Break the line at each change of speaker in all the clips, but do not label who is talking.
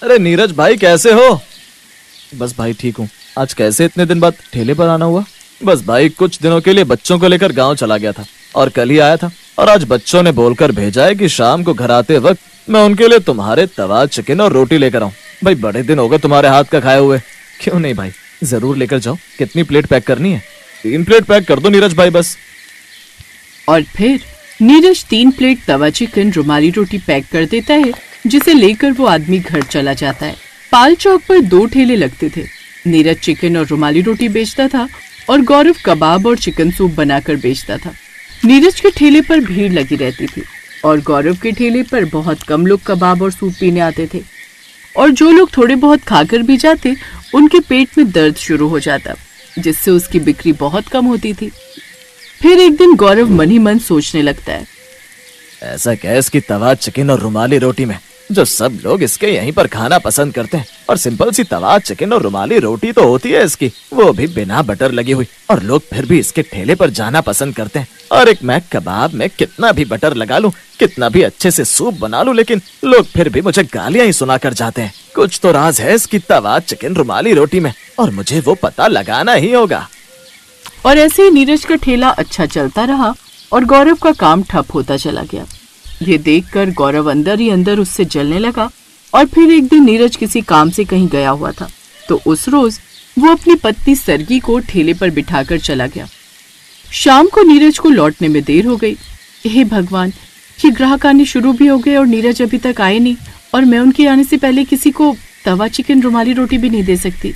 अरे नीरज भाई कैसे हो? बस भाई ठीक हूँ। आज कैसे इतने दिन बाद ठेले पर आना हुआ? बस भाई कुछ दिनों के लिए बच्चों को लेकर गांव चला गया था और कल ही आया था, और आज बच्चों ने बोलकर भेजा है कि शाम को घर आते वक्त मैं उनके लिए तुम्हारे तवा चिकन और रोटी लेकर आऊं। भाई बड़े दिन हो गए तुम्हारे हाथ का खाए हुए। क्यों नहीं भाई, जरूर लेकर जाओ। कितनी प्लेट पैक करनी है? 3 प्लेट पैक कर दो नीरज भाई बस।
और फिर नीरज 3 प्लेट तवा चिकन रुमाली रोटी पैक कर देता है, जिसे लेकर वो आदमी घर चला जाता है। पाल चौक पर 2 ठेले लगते थे। नीरज चिकन और रुमाली रोटी बेचता था और गौरव कबाब और चिकन सूप बनाकर बेचता था। नीरज के ठेले पर भीड़ लगी रहती थी और गौरव के ठेले पर बहुत कम लोग कबाब और सूप पीने आते थे, और जो लोग थोड़े बहुत खाकर भी जाते उनके पेट में दर्द शुरू हो जाता, जिससे उसकी बिक्री बहुत कम होती थी। फिर एक दिन गौरव मन ही मन सोचने लगता है,
ऐसा क्या है इसकी तवा चिकन और रुमाली रोटी में जो सब लोग इसके यहीं पर खाना पसंद करते हैं? और सिंपल सी तवा चिकन और रुमाली रोटी तो होती है इसकी, वो भी बिना बटर लगी हुई, और लोग फिर भी इसके ठेले पर जाना पसंद करते हैं। और एक मैं कबाब में कितना भी बटर लगा लूं, कितना भी अच्छे से सूप बना लूं, लेकिन लोग फिर भी मुझे गालियां ही सुना कर जाते हैं। कुछ तो राज है इसकी तवा चिकन रुमाली रोटी में, और मुझे वो पता लगाना ही होगा।
और ऐसे ही नीरज का ठेला अच्छा चलता रहा और गौरव का काम ठप होता चला गया। ये देखकर गौरव अंदर ही अंदर उससे जलने लगा। और फिर एक दिन नीरज किसी काम से कहीं गया हुआ था, तो उस रोज वो अपनी पत्नी सरगी को ठेले पर बिठाकर चला गया। शाम को नीरज को लौटने में देर हो गई। हे भगवान, ये ग्राहक आने शुरू भी हो गए और नीरज अभी तक आए नहीं, और मैं उनके आने से पहले किसी को तवा चिकन रुमाली रोटी भी नहीं दे सकती,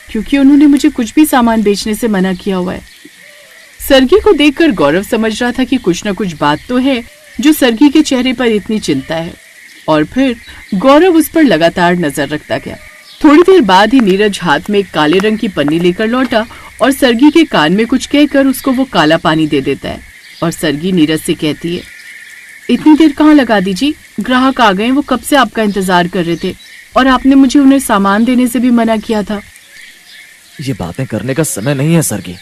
क्योंकि उन्होंने मुझे कुछ भी सामान बेचने से मना किया हुआ है। सरगी को देखकर गौरव समझ रहा था कि कुछ न कुछ बात तो है जो सरगी के चेहरे पर इतनी चिंता है, और फिर गौरव उस पर लगातार नजर रखता गया। थोड़ी देर बाद ही नीरज हाथ में एक काले रंग की पन्नी लेकर लौटा और सरगी के कान में कुछ कहकर उसको वो काला पानी दे देता है। और सरगी नीरज से कहती है, इतनी देर कहाँ लगा दीजिए, ग्राहक आ गए, वो कब से आपका इंतजार कर रहे थे, और आपने मुझे उन्हें सामान देने से भी मना किया था।
ये बातें करने का समय नहीं है सरगी।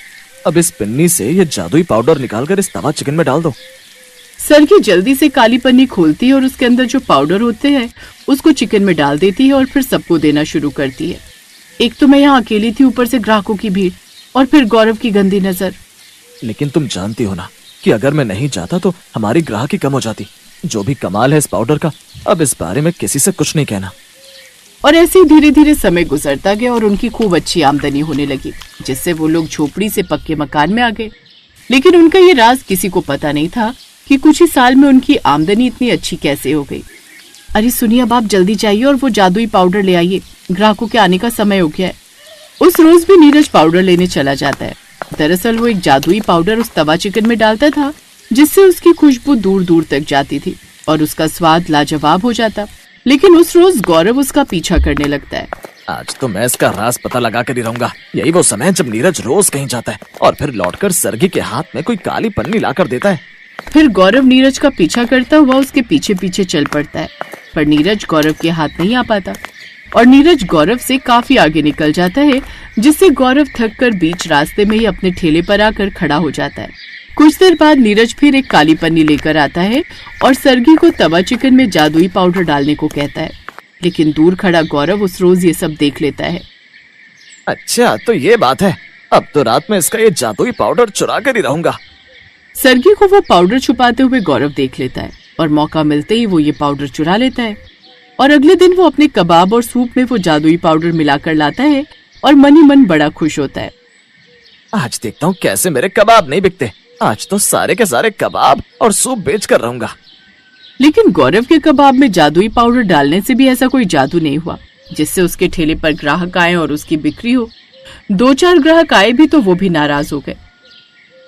अब इस पिन्नी से ये जादुई पाउडर निकालकर इस तवा चिकन में डाल दो।
सरगी जल्दी से काली पन्नी खोलती है और उसके अंदर जो पाउडर होते हैं उसको चिकन में डाल देती है और फिर सबको देना शुरू करती है। एक तो मैं यहाँ अकेली थी, ऊपर से ग्राहकों की भीड़, और फिर गौरव की गंदी नजर।
लेकिन तुम जानती हो ना कि अगर मैं नहीं जाता तो हमारी ग्राहकी कम हो जाती। जो भी कमाल है इस पाउडर का, अब इस बारे में किसी से कुछ नहीं कहना।
और ऐसे ही धीरे धीरे समय गुजरता गया और उनकी खूब अच्छी आमदनी होने लगी, जिससे वो लोग झोपड़ी से पक्के मकान में आ गए। लेकिन उनका ये राज किसी को पता नहीं था कि कुछ ही साल में उनकी आमदनी इतनी अच्छी कैसे हो गई। अरे सुनिए, अब आप जल्दी जाइए और वो जादुई पाउडर ले आइए, ग्राहकों के आने का समय हो गया है। उस रोज भी नीरज पाउडर लेने चला जाता है। दरअसल वो एक जादुई पाउडर उस तवा चिकन में डालता था, जिससे उसकी खुशबू दूर दूर तक जाती थी और उसका स्वाद लाजवाब हो जाता। लेकिन उस रोज गौरव उसका पीछा करने लगता है।
आज तो मैं इसका राज पता लगा कर ही रहूंगा। यही वो समय है जब नीरज रोज कहीं जाता है और फिर लौटकर सरगी के हाथ में कोई काली पन्नी लाकर देता है।
फिर गौरव नीरज का पीछा करता हुआ उसके पीछे पीछे चल पड़ता है, पर नीरज गौरव के हाथ नहीं आ पाता और नीरज गौरव से काफी आगे निकल जाता है, जिससे गौरव थक कर बीच रास्ते में ही अपने ठेले पर आकर खड़ा हो जाता है। कुछ देर बाद नीरज फिर एक काली पन्नी लेकर आता है और सरगी को तवा चिकन में जादुई पाउडर डालने को कहता है। लेकिन दूर खड़ा गौरव उस रोज ये सब देख लेता है।
अच्छा तो ये बात है, अब तो रात में इसका ये जादुई पाउडर चुरा कर ही रहूंगा।
सरगी को वो पाउडर छुपाते हुए गौरव देख लेता है और मौका मिलते ही वो ये पाउडर चुरा लेता है। और अगले दिन वो अपने कबाब और सूप में वो जादुई पाउडर मिलाकर लाता है और मन ही मन बड़ा खुश होता है।
आज देखता हूँ कैसे मेरे कबाब नहीं बिकते। आज तो सारे के सारे कबाब और सूप बेच कर रहूंगा।
लेकिन गौरव के कबाब में जादुई पाउडर डालने से भी ऐसा कोई जादू नहीं हुआ जिससे उसके ठेले पर ग्राहक आए और उसकी बिक्री हो। 2-4 ग्राहक आए भी तो वो भी नाराज हो गए।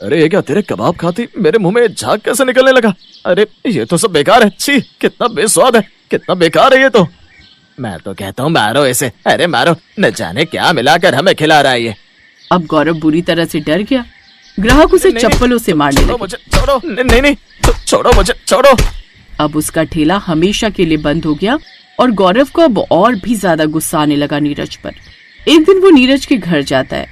अरे ये क्या, तेरे कबाब खाती मेरे मुंह में झाग कैसे निकलने लगा? अरे ये तो सब बेकार है। छी, कितना बेस्वाद है, कितना बेकार है ये तो। मैं तो कहता हूँ मारो इसे, अरे मारो, न जाने क्या मिलाकर हमें खिला रहा है ये।
अब गौरव बुरी तरह से डर गया। ग्राहक उसे चप्पलों से मारने लगे।
मुझे छोड़ो, नहीं, छोड़ो मुझे, छोड़ो।
अब उसका ठेला हमेशा के लिए बंद हो गया और गौरव को अब और भी ज्यादा गुस्सा आने लगा नीरज पर। एक दिन वो नीरज के घर जाता है।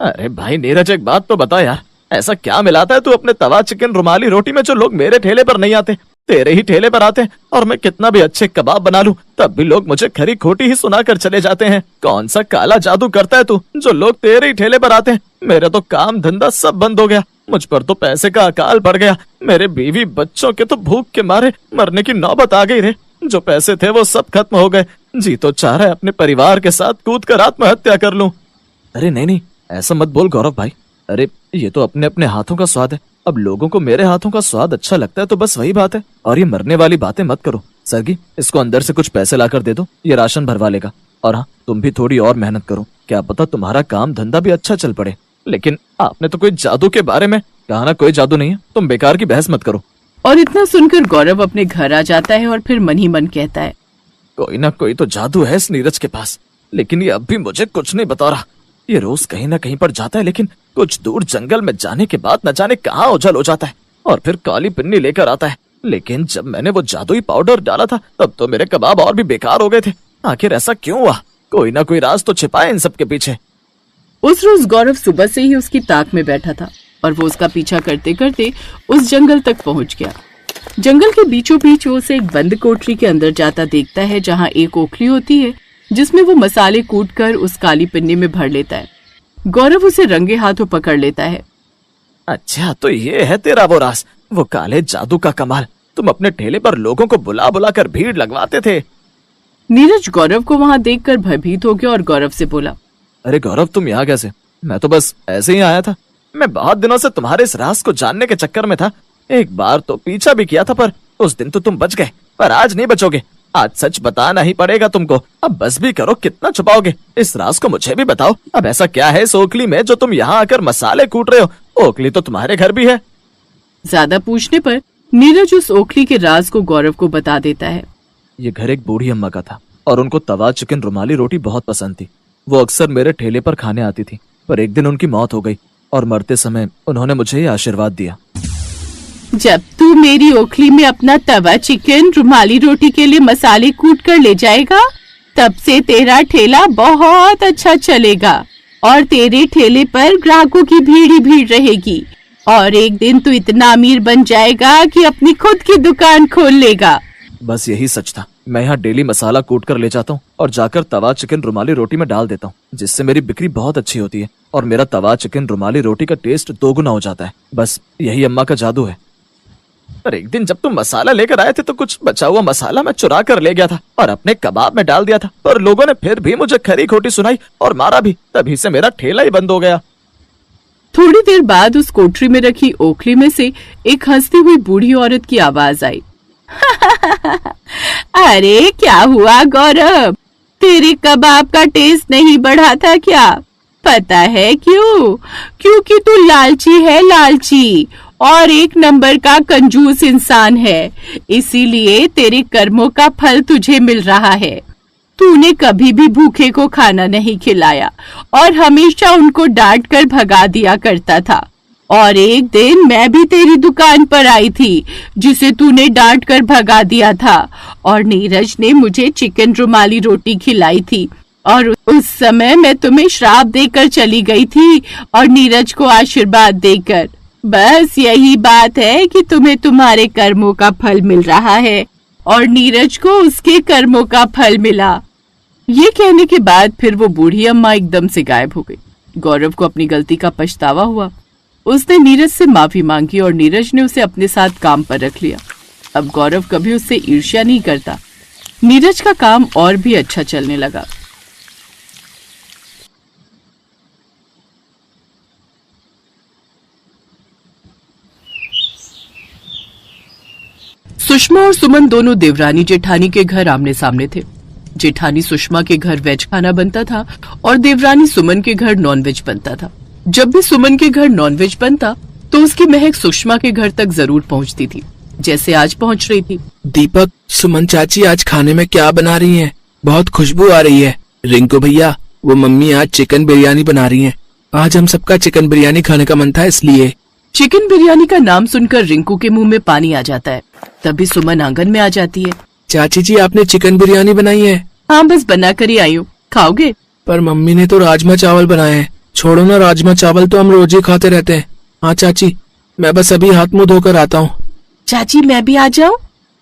अरे भाई नीरज, एक बात तो बता यार, ऐसा क्या मिलाता है तू अपने तवा चिकन रुमाली रोटी में जो लोग मेरे ठेले पर नहीं आते? तेरे ही ठेले पर आते हैं, और मैं कितना भी अच्छे कबाब बना लूं तब भी लोग मुझे खरी खोटी ही सुनाकर चले जाते हैं। कौन सा काला जादू करता है तू जो लोग तेरे ही ठेले पर आते हैं? मेरा तो काम धंधा सब बंद हो गया, मुझ पर तो पैसे का अकाल पड़ गया। मेरे बीवी बच्चों के तो भूख के मारे मरने की नौबत आ गई रे। जो पैसे थे वो सब खत्म हो गए। जी तो चाह रहा है अपने परिवार के साथ कूद कर आत्महत्या कर लूं। अरे नहीं नहीं, ऐसा मत बोल गौरव भाई। अरे ये तो अपने अपने हाथों का स्वाद है। अब लोगों को मेरे हाथों का स्वाद अच्छा लगता है तो बस वही बात है। और ये मरने वाली बातें मत करो। सरगी, इसको अंदर से कुछ पैसे लाकर दे दो, ये राशन भरवा लेगा। और हाँ, तुम भी थोड़ी और मेहनत करो, क्या पता तुम्हारा काम धंधा भी अच्छा चल पड़े। लेकिन आपने तो कोई जादू के बारे में कहा ना, कोई जादू नहीं है, तुम बेकार की बहस मत करो।
और इतना सुनकर गौरव अपने घर आ जाता है और फिर मन ही मन कहता है,
कोई ना कोई तो जादू है इस नीरज के पास, लेकिन ये अब भी मुझे कुछ नहीं बता रहा। ये रोज कहीं ना कहीं पर जाता है, लेकिन कुछ दूर जंगल में जाने के बाद न जाने कहाँ ओझल हो जाता है और फिर काली पिन्नी लेकर आता है। लेकिन जब मैंने वो जादुई पाउडर डाला था तब तो मेरे कबाब और भी बेकार हो गए थे। आखिर ऐसा क्यों हुआ? कोई ना कोई राज तो छिपा है इन सब के पीछे।
उस रोज गौरव सुबह से ही उसकी ताक में बैठा था और वो उसका पीछा करते करते उस जंगल तक पहुंच गया। जंगल के बीचों बीच वो उसे एक बंद कोठरी के अंदर जाता देखता है, जहाँ एक ओखली होती है जिसमें वो मसाले कूट कर उस काली पिन्नी में भर लेता है। गौरव उसे रंगे हाथों पकड़ लेता है।
अच्छा, तो ये है तेरा वो राज, वो काले जादू का कमाल। तुम अपने ठेले पर लोगों को बुला बुला कर भीड़ लगवाते थे।
नीरज गौरव को वहाँ देखकर भयभीत हो गया और गौरव से बोला,
अरे गौरव, तुम यहाँ कैसे? मैं तो बस ऐसे ही आया था। मैं बहुत दिनों से तुम्हारे इस राज को जानने के चक्कर में था। एक बार तो पीछा भी किया था, पर उस दिन तो तुम बच गए, पर आज नहीं बचोगे। आज सच बताना ही पड़ेगा तुमको। अब बस भी करो, कितना छुपाओगे? इस राज को मुझे भी बताओ। अब ऐसा क्या है इस ओखली में जो तुम यहाँ आकर मसाले कूट रहे हो? ओखली तो तुम्हारे घर भी है।
ज्यादा पूछने पर नीरज उस ओखली के राज को गौरव को बता देता है।
ये घर एक बूढ़ी अम्मा का था और उनको तवा चिकन रुमाली रोटी बहुत पसंद थी। वो अक्सर मेरे ठेले पर खाने आती थी, पर एक दिन उनकी मौत हो गई और मरते समय उन्होंने मुझे ये आशीर्वाद दिया,
जब तू मेरी ओखली में अपना तवा चिकन रुमाली रोटी के लिए मसाले कूट कर ले जाएगा, तब से तेरा ठेला बहुत अच्छा चलेगा और तेरे ठेले पर ग्राहकों की भीड़ ही भीड़ रहेगी और एक दिन तू इतना अमीर बन जाएगा कि अपनी खुद की दुकान खोल लेगा।
बस यही सच था। मैं यहाँ डेली मसाला कूट कर ले जाता हूँ और जाकर तवा चिकन रुमाली रोटी में डाल देता हूँ, जिससे मेरी बिक्री बहुत अच्छी होती है और मेरा तवा चिकन रुमाली रोटी का टेस्ट दोगुना हो जाता है। बस यही अम्मा का जादू है। पर एक दिन जब तुम मसाला लेकर आए थे तो कुछ बचा हुआ मसाला मैं चुरा कर ले गया था और अपने कबाब में डाल दिया था, पर लोगों ने फिर भी मुझे खरी खोटी सुनाई और मारा भी। तभी से मेरा ठेला ही बंद हो गया।
थोड़ी देर बाद उस कोठरी में रखी ओखली में से एक हंसती हुई बूढ़ी औरत की आवाज आई। अरे क्या हुआ गौरव, तेरे कबाब का टेस्ट नहीं बढ़ा था क्या? पता है क्यों? क्योंकि तू लालची है, लालची और एक नंबर का कंजूस इंसान है, इसीलिए तेरे कर्मों का फल तुझे मिल रहा है। तूने कभी भी भूखे को खाना नहीं खिलाया और हमेशा उनको डांट कर भगा दिया करता था। और एक दिन मैं भी तेरी दुकान पर आई थी जिसे तूने डांट कर भगा दिया था और नीरज ने मुझे चिकन रुमाली रोटी खिलाई थी और उस समय मैं तुम्हें श्राप देकर चली गई थी और नीरज को आशीर्वाद देकर। बस यही बात है कि तुम्हें तुम्हारे कर्मों का फल मिल रहा है और नीरज को उसके कर्मों का फल मिला। ये कहने के बाद फिर वो बूढ़ी अम्मा एकदम से गायब हो गई। गौरव को अपनी गलती का पछतावा हुआ। उसने नीरज से माफी मांगी और नीरज ने उसे अपने साथ काम पर रख लिया। अब गौरव कभी उससे ईर्ष्या नहीं करता। नीरज का काम और भी अच्छा चलने लगा। सुषमा और सुमन दोनों देवरानी जेठानी के घर आमने सामने थे। जेठानी सुषमा के घर वेज खाना बनता था और देवरानी सुमन के घर नॉनवेज बनता था। जब भी सुमन के घर नॉनवेज बनता तो उसकी महक सुषमा के घर तक जरूर पहुंचती थी, जैसे आज पहुंच रही थी।
दीपक, सुमन चाची आज खाने में क्या बना रही हैं? बहुत खुशबू आ रही है। रिंकू भैया, वो मम्मी आज चिकन बिरयानी बना रही हैं। आज हम सबका चिकन बिरयानी खाने का मन था, इसलिए।
चिकन बिरयानी का नाम सुनकर रिंकू के मुंह में पानी आ जाता है। तभी सुमन आंगन में आ जाती है।
चाची जी, आपने चिकन बिरयानी बनाई है?
हाँ, बस बना कर ही आई हूँ, खाओगे?
पर मम्मी ने तो राजमा चावल बनाए हैं। छोड़ो ना, राजमा चावल तो हम रोज ही खाते रहते हैं। हाँ चाची, मैं बस अभी हाथ मुंह धोकर आता हूँ।
चाची मैं भी आ जाऊँ?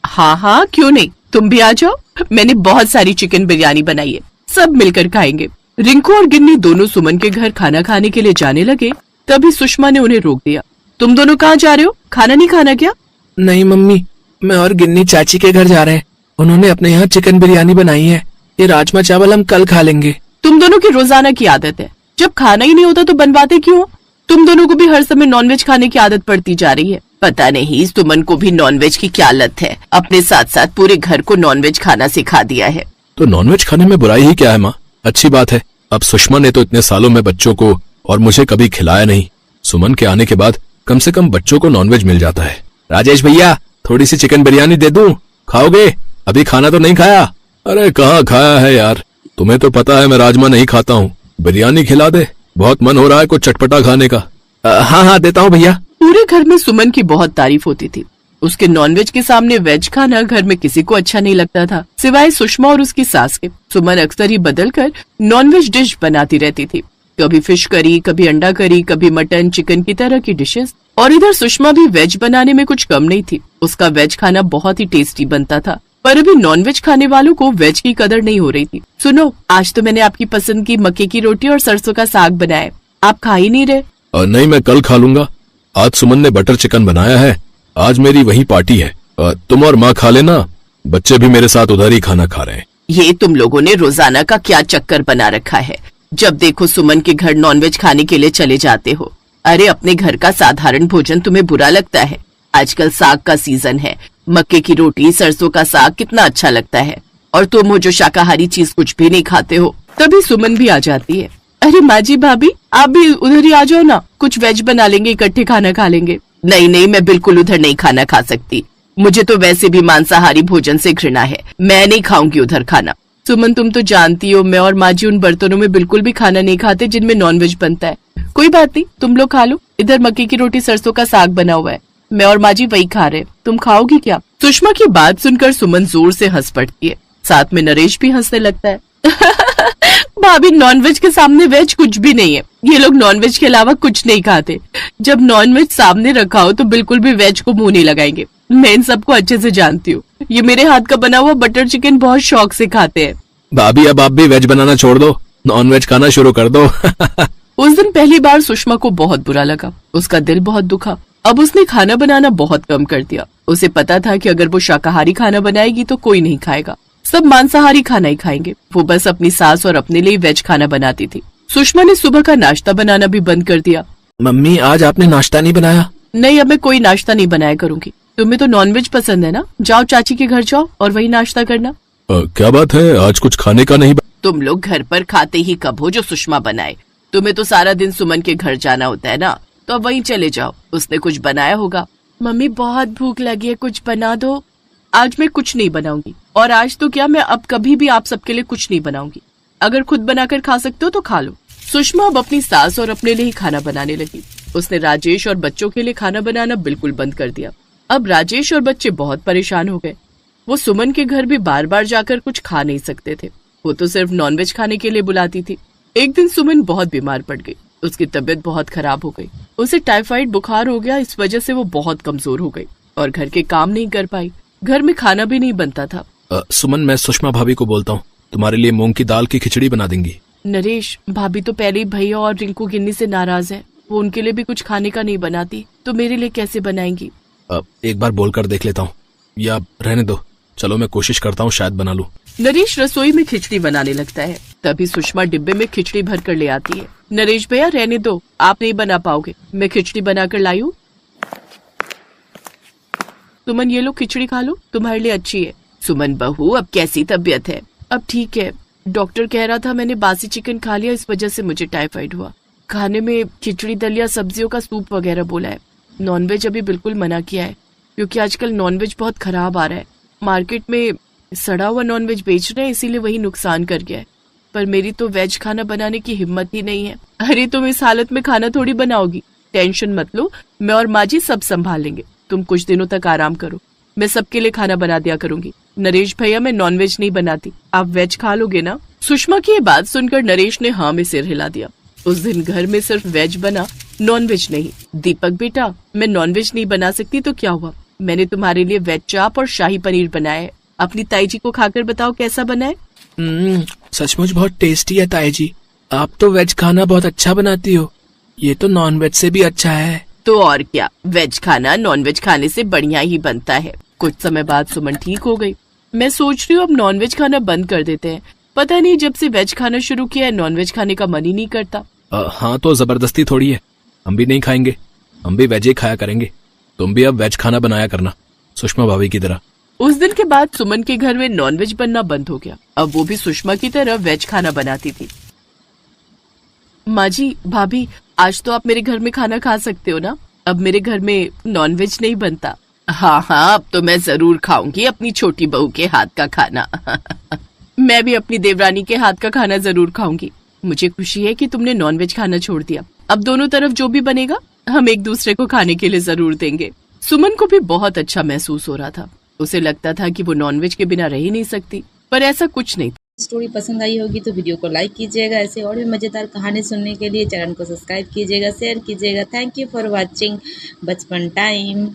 हाँ हाँ, क्यों नहीं, तुम भी आ जाओ। मैंने बहुत सारी चिकन बिरयानी बनाई है, सब मिलकर खाएंगे। रिंकू और गिन्नी दोनों सुमन के घर खाना खाने के लिए जाने लगे। तभी सुषमा ने उन्हें रोक दिया। तुम दोनों कहाँ जा रहे हो? खाना नहीं खाना क्या?
नहीं मम्मी, मैं और गिन्नी चाची के घर जा रहे हैं। उन्होंने अपने यहाँ चिकन बिरयानी बनाई है। ये राजमा चावल हम कल खा लेंगे।
तुम दोनों की रोजाना की आदत है, जब खाना ही नहीं होता तो बनवाते क्यों हो? तुम दोनों को भी हर समय नॉनवेज खाने की आदत पड़ती जा रही है। पता नहीं सुमन को भी नॉनवेज की क्या लत है, अपने साथ साथ पूरे घर को नॉनवेज खाना सिखा दिया है।
तो नॉनवेज खाने में बुराई ही क्या है माँ? अच्छी बात है। अब सुषमा ने तो इतने सालों में बच्चों को और मुझे कभी खिलाया नहीं। सुमन के आने के बाद कम से कम बच्चों को नॉनवेज मिल जाता है।
राजेश भैया, थोड़ी सी चिकन बिरयानी दे दूं? खाओगे? अभी खाना तो नहीं खाया।
अरे कहाँ खाया है यार, तुम्हें तो पता है मैं राजमा नहीं खाता हूँ। बिरयानी खिला दे, बहुत मन हो रहा है कुछ चटपटा खाने का।
हाँ हाँ, देता हूँ भैया।
पूरे घर में सुमन की बहुत तारीफ होती थी। उसके नॉनवेज के सामने वेज खाना घर में किसी को अच्छा नहीं लगता था, सिवाय सुषमा और उसकी सास के। सुमन अक्सर ही बदल कर नॉनवेज डिश बनाती रहती थी, कभी फिश करी, कभी अंडा करी, कभी मटन चिकन की तरह की डिशेस। और इधर सुषमा भी वेज बनाने में कुछ कम नहीं थी। उसका वेज खाना बहुत ही टेस्टी बनता था, पर अभी नॉनवेज खाने वालों को वेज की कदर नहीं हो रही थी। सुनो, आज तो मैंने आपकी पसंद की मक्के की रोटी और सरसों का साग बनाया, आप खा ही नहीं रहे।
नहीं, मैं कल खा लूंगा। आज सुमन ने बटर चिकन बनाया है, आज मेरी वही पार्टी है। तुम और माँ खा लेना, बच्चे भी मेरे साथ उधर ही खाना खा रहे हैं।
ये तुम लोगों ने रोजाना का क्या चक्कर बना रखा है? जब देखो सुमन के घर नॉनवेज खाने के लिए चले जाते हो। अरे अपने घर का साधारण भोजन तुम्हें बुरा लगता है? आजकल साग का सीजन है, मक्के की रोटी सरसों का साग कितना अच्छा लगता है, और तुम हो जो शाकाहारी चीज कुछ भी नहीं खाते हो। तभी सुमन भी आ जाती है। अरे माँ जी, भाभी आप भी उधर ही आ जाओ ना, कुछ वेज बना लेंगे, इकट्ठे खाना खा लेंगे। नहीं नहीं, मैं बिल्कुल उधर नहीं खाना खा सकती, मुझे तो वैसे भी मांसाहारी भोजन से घृणा है, मैं नहीं खाऊंगी उधर खाना। सुमन तुम तो जानती हो मैं और माँ जी उन बर्तनों में बिल्कुल भी खाना नहीं खाते जिनमें नॉनवेज बनता है। कोई बात नहीं, तुम लोग खा लो, इधर मक्के की रोटी सरसों का साग बना हुआ है, मैं और माँ जी वही खा रहे, तुम खाओगी क्या? सुषमा की बात सुनकर सुमन जोर से हंस पड़ती है, साथ में नरेश भी हंसने लगता है। भाभी, नॉनवेज के सामने वेज कुछ भी नहीं है, ये लोग नॉनवेज के अलावा कुछ नहीं खाते। जब नॉनवेज सामने रखा हो तो बिल्कुल भी वेज को मुंह नहीं लगाएंगे। मैं इन सबको अच्छे से जानती हूँ, ये मेरे हाथ का बना हुआ बटर चिकन बहुत शौक से खाते हैं।
भाभी, अब आप भी वेज बनाना छोड़ दो, नॉनवेज खाना शुरू कर दो।
उस दिन पहली बार सुषमा को बहुत बुरा लगा, उसका दिल बहुत दुखा। अब उसने खाना बनाना बहुत कम कर दिया। उसे पता था कि अगर वो शाकाहारी खाना बनाएगी तो कोई नहीं खाएगा, सब मांसाहारी खाना ही खाएंगे। वो बस अपनी सास और अपने लिए वेज खाना बनाती थी। सुषमा ने सुबह का नाश्ता बनाना भी बंद कर दिया।
मम्मी, आज आपने नाश्ता नहीं बनाया?
नहीं, अब मैं कोई नाश्ता नहीं बनाया करूंगी। तुम्हें तो नॉनवेज पसंद है ना, जाओ चाची के घर जाओ और वही नाश्ता करना।
क्या बात है, आज कुछ खाने का नहीं?
तुम लोग घर पर खाते ही कब हो जो सुषमा बनाए? तुम्हें तो सारा दिन सुमन के घर जाना होता है ना, तो अब वहीं चले जाओ, उसने कुछ बनाया होगा। मम्मी बहुत भूख लगी है, कुछ बना दो। आज मैं कुछ नहीं बनाऊंगी, और आज तो क्या, मैं अब कभी भी आप सबके लिए कुछ नहीं बनाऊंगी। अगर खुद बनाकर खा सकते हो तो खा लो। सुषमा अब अपनी सास और अपने लिए ही खाना बनाने लगी। उसने राजेश और बच्चों के लिए खाना बनाना बिल्कुल बंद कर दिया। अब राजेश और बच्चे बहुत परेशान हो गए। वो सुमन के घर भी बार बार जाकर कुछ खा नहीं सकते थे, वो तो सिर्फ नॉनवेज खाने के लिए बुलाती थी। एक दिन सुमन बहुत बीमार पड़ गई, उसकी तबीयत बहुत खराब हो गई। उसे टाइफाइड बुखार हो गया, इस वजह से वो बहुत कमजोर हो गई और घर के काम नहीं कर पाई। घर में खाना भी नहीं बनता था।
सुमन, मैं सुषमा भाभी को बोलता हूँ, तुम्हारे लिए मूंग की दाल की खिचड़ी बना देंगी।
नरेश, भाभी तो पहले ही भैया और रिंकू गिन्नी से नाराज है, वो उनके लिए भी कुछ खाने का नहीं बनाती, तो मेरे लिए कैसे बनाएंगी?
एक बार बोलकर देख लेता हूँ, या रहने दो, चलो मैं कोशिश करता हूँ, शायद बना लूं।
नरेश रसोई में खिचड़ी बनाने लगता है, तभी सुषमा डिब्बे में खिचड़ी भर कर ले आती है। नरेश भैया रहने दो, आप नहीं बना पाओगे, मैं खिचड़ी बनाकर लाई हूँ। सुमन, ये लो खिचड़ी खा लो, तुम्हारे लिए अच्छी है। सुमन बहू, अब कैसी तबीयत है? अब ठीक है, डॉक्टर कह रहा था मैंने बासी चिकन खा लिया, इस वजह से मुझे टाइफाइड हुआ। खाने में खिचड़ी दलिया सब्जियों का सूप वगैरह बोला है। नॉनवेज अभी बिल्कुल मना किया है, क्योंकि आजकल नॉनवेज बहुत खराब आ रहा है। मार्केट में सड़ा हुआ नॉनवेज बेच रहे हैं, इसीलिए वही नुकसान कर गया है। पर मेरी तो वेज खाना बनाने की हिम्मत ही नहीं है। अरे तुम इस हालत में खाना थोड़ी बनाओगी, टेंशन मत लो, मैं और माँ जी सब संभाल लेंगे। तुम कुछ दिनों तक आराम करो, मैं सबके लिए खाना बना दिया करूंगी। नरेश भैया, मैं नॉनवेज नहीं बनाती, आप वेज खा लोगे ना? सुषमा की ये बात सुनकर नरेश ने हाँ में सिर हिला दिया। उस दिन घर में सिर्फ वेज बना, नॉनवेज नहीं। दीपक बेटा, मैं नॉनवेज नहीं बना सकती तो क्या हुआ, मैंने तुम्हारे लिए वेज चाप और शाही पनीर बनाया है। अपनी ताई जी को खाकर बताओ कैसा बना है।
सचमुच बहुत टेस्टी है ताई जी। आप तो वेज खाना बहुत अच्छा बनाती हो। ये तो नॉन वेज से भी अच्छा है।
तो और क्या, वेज खाना नॉन वेज खाने से बढ़िया ही बनता है। कुछ समय बाद सुमन ठीक हो गई। मैं सोच रही हूँ अब नॉन वेज खाना बंद कर देते हैं। पता नहीं जब से वेज खाना शुरू किया है नॉन वेज खाने का मन ही नहीं करता।
हाँ तो जबरदस्ती थोड़ी है, हम भी नहीं खाएंगे, हम भी वेज ही खाया करेंगे। तुम भी अब वेज खाना बनाया करना सुषमा भाभी की तरह।
उस दिन के बाद सुमन के घर में नॉनवेज बनना बंद हो गया। अब वो भी सुषमा की तरह वेज खाना बनाती थी। माँ जी, भाभी, आज तो आप मेरे घर में खाना खा सकते हो ना? अब मेरे घर में नॉनवेज नहीं बनता। हाँ हाँ, अब तो मैं जरूर खाऊंगी अपनी छोटी बहू के हाथ का खाना। मैं भी अपनी देवरानी के हाथ का खाना जरूर खाऊंगी। मुझे खुशी है कि तुमने नॉनवेज खाना छोड़ दिया। अब दोनों तरफ जो भी बनेगा हम एक दूसरे को खाने के लिए जरूर देंगे। सुमन को भी बहुत अच्छा महसूस हो रहा था। उसे लगता था कि वो नॉनवेज के बिना रह ही नहीं सकती, पर ऐसा कुछ नहीं था।
स्टोरी पसंद आई होगी तो वीडियो को लाइक कीजिएगा। ऐसे और भी मज़ेदार कहानी सुनने के लिए चैनल को सब्सक्राइब कीजिएगा, शेयर कीजिएगा। थैंक यू फॉर वॉचिंग बचपन टाइम।